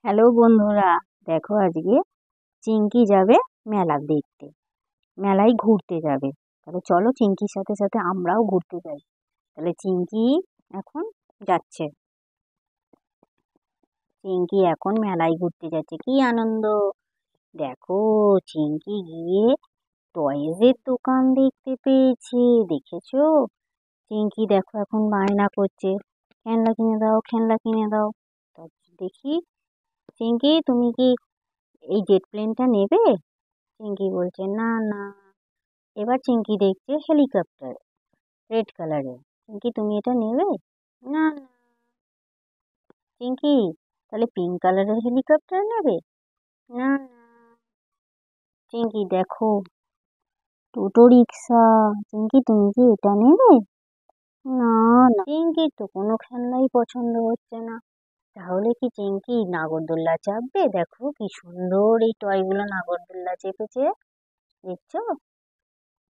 Hello বন্ধুরা, দেখো আজকে চিঙ্কি যাবে মেলা দেখতে। মেলায় ঘুরতে যাবে। তাহলে চলো চিঙ্কির সাথে সাথে আমরাও ঘুরতে যাই। তাহলে চিঙ্কি এখন যাচ্ছে। চিঙ্কি এখন মেলায় ঘুরতে যাচ্ছে, কি আনন্দ! দেখো, চিঙ্কি গিয়ে টয়েজের দোকান দেখতে পেয়েছে, দেখেছো? চিঙ্কি দেখো এখন বায়না করছে, খেলনা কিনে দাও, খেলনা কিনে দাও। তা দেখি, চিঙ্কি তুমি কি এই জেট প্লেনটা নেবে? চিঙ্কি বলছে না না। এবার চিঙ্কি দেখছে হেলিকপ্টার, রেড কালারের। চিঙ্কি তুমি এটা নেবে? না না। চিঙ্কি তাহলে পিঙ্ক কালারের হেলিকপ্টার নেবে? না না। চিঙ্কি দেখো টোটো রিক্সা। চিঙ্কি তুমি কি এটা নেবে? না না। চিঙ্কির তো কোনো খেলনাই পছন্দ হচ্ছে না। তাহলে কি চিঙ্কি নাগরদোল্লা চাপবে? দেখো কি সুন্দর এই টয়গুলো নাগরদোল্লা চেপেছে, দেখছো?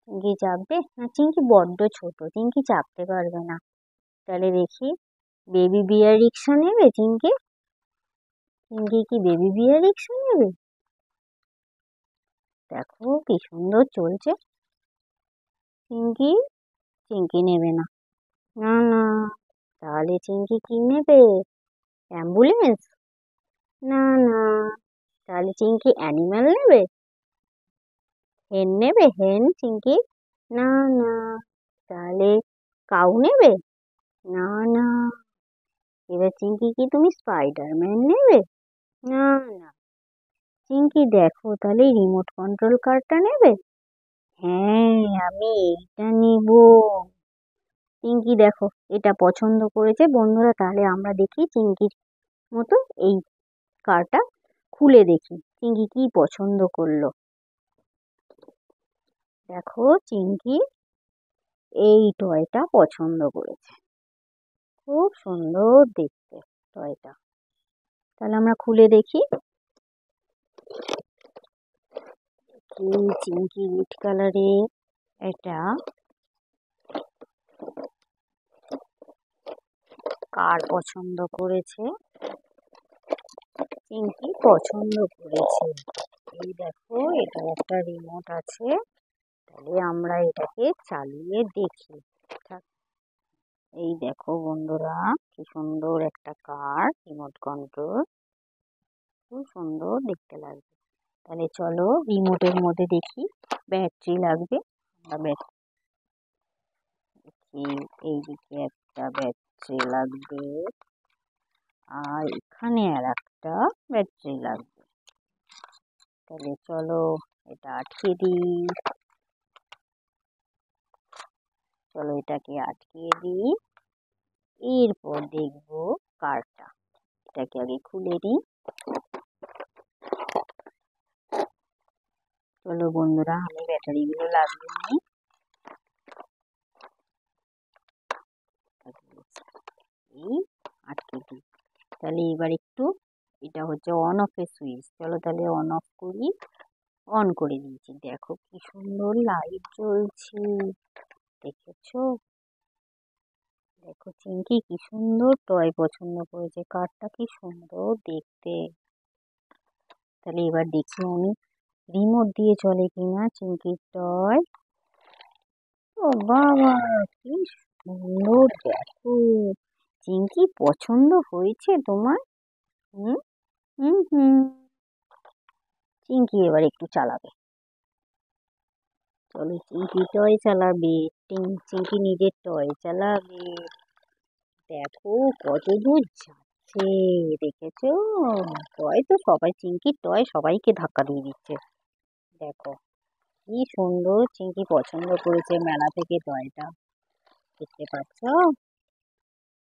চিঙ্কি চাপবে না? চিঙ্কি বড্ড ছোট, চিঙ্কি চাপতে পারবে না। তাহলে দেখি, বেবি বিয়ার রিক্সা নেবে চিঙ্কি? চিঙ্কি কি বেবি বিয়ার রিক্সা নেবে? দেখো কি সুন্দর চলছে। চিঙ্কি চিঙ্কি নেবে না। না না। তাহলে চিঙ্কি কি নেবে? অ্যাম্বুলেন্স? না না। তাহলে চিঙ্কি অ্যানিম্যাল নেবে? হেন নেবে? হেন চিঙ্কি? না না। তাহলে কাউ নেবে? না না। এবার চিঙ্কি কি তুমি স্পাইডারম্যান নেবে? না না। চিঙ্কি দেখো তাহলে রিমোট কন্ট্রোল কারটা নেবে? হ্যাঁ, আমি এইটা নিব। চিঙ্কি দেখো এটা পছন্দ করেছে। বন্ধুরা, তাহলে আমরা দেখি চিঙ্কির মতো এই কারটা খুলে দেখি চিঙ্কি কি পছন্দ করলো। দেখো চিঙ্কি এই টয়টা পছন্দ করেছে, খুব সুন্দর দেখতে টয়টা। তাহলে আমরা খুলে দেখি। কি চিঙ্কি রেড কালারের একটা কার পছন্দ করেছে। চিঙ্কি পছন্দ করেছে। এই দেখো, এটা একটা রিমোট আছে। তাহলে আমরা এটাকে চালিয়ে দেখি। এই দেখো বন্ধুরা, কি সুন্দর একটা কার, রিমোট কন্ট্রোল, খুব সুন্দর দেখতে লাগবে। তাহলে চলো রিমোটের মধ্যে দেখি ব্যাটারি লাগবে। আমরা দেখি, এইদিকে একটা ব্যাটারি লাগবে, আর এখানে আর একটা ব্যাটারি লাগবে। তাহলে চলো এটা আটকে দিই। চলো এটাকে আটকিয়ে দিই। এরপর দেখবো কারটা। এটাকে আগে খুলে দিই। চলো বন্ধুরা, আমি ব্যাটারিগুলো লাগিয়ে নিই। এই আটকে দিই। তাহলে এবার একটু, এটা হচ্ছে অন অফের সুইচ। চলো তাহলে অন অফ করি। অন করে দিয়েছি। দেখো কি সুন্দর লাইট জ্বলছে, দেখেছো? দেখো চিঙ্কি কি সুন্দর টয় পছন্দ করেছে, কারটা কি সুন্দর দেখতে। তাহলে এবার দেখি আমি রিমোট দিয়ে চলে কিনা চিঙ্কির টয়। ও বাবা, কি সুন্দর! দেখো চিঙ্কি পছন্দ হয়েছে তোমার? হুম হুম হুম। চিঙ্কি এবার একটু চালাবে। চলো চিঙ্কি টয় চালাবে। চিঙ্কি নিজের টয় চালাবে। দেখো কত দূর যাচ্ছে, দেখেছো? টয় তো সবাই, চিঙ্কির টয় সবাইকে ধাক্কা দিয়ে দিচ্ছে। দেখো কি সুন্দর চিঙ্কি পছন্দ করেছে মেলা থেকে টয়টা, দেখতে পাচ্ছ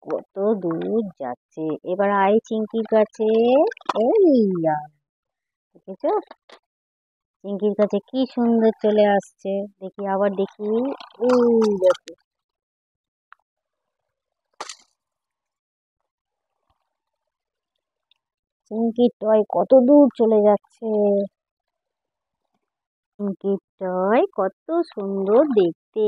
কত দূর যাচ্ছে। এবার আয় চিঙ্কির কাছে। এই দেখেছো চিঙ্কির কাছে কি সুন্দর চলে আসছে। দেখি আবার দেখি। এই দেখো চিঙ্কির টয় কত দূর চলে যাচ্ছে। চিঙ্কির টয় কত সুন্দর দেখতে।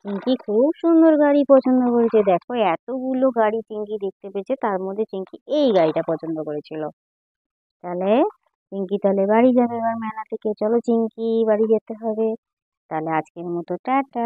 চিঙ্কি খুব সুন্দর গাড়ি পছন্দ করেছে। দেখো এতগুলো গাড়ি চিঙ্কি দেখতে পেয়েছে, তার মধ্যে চিঙ্কি এই গাড়িটা পছন্দ করেছিল। তাহলে চিঙ্কি তাহলে বাড়ি যাবে এবার মেলা থেকে। চলো চিঙ্কি, বাড়ি যেতে হবে। তাহলে আজকের মতো টাটা।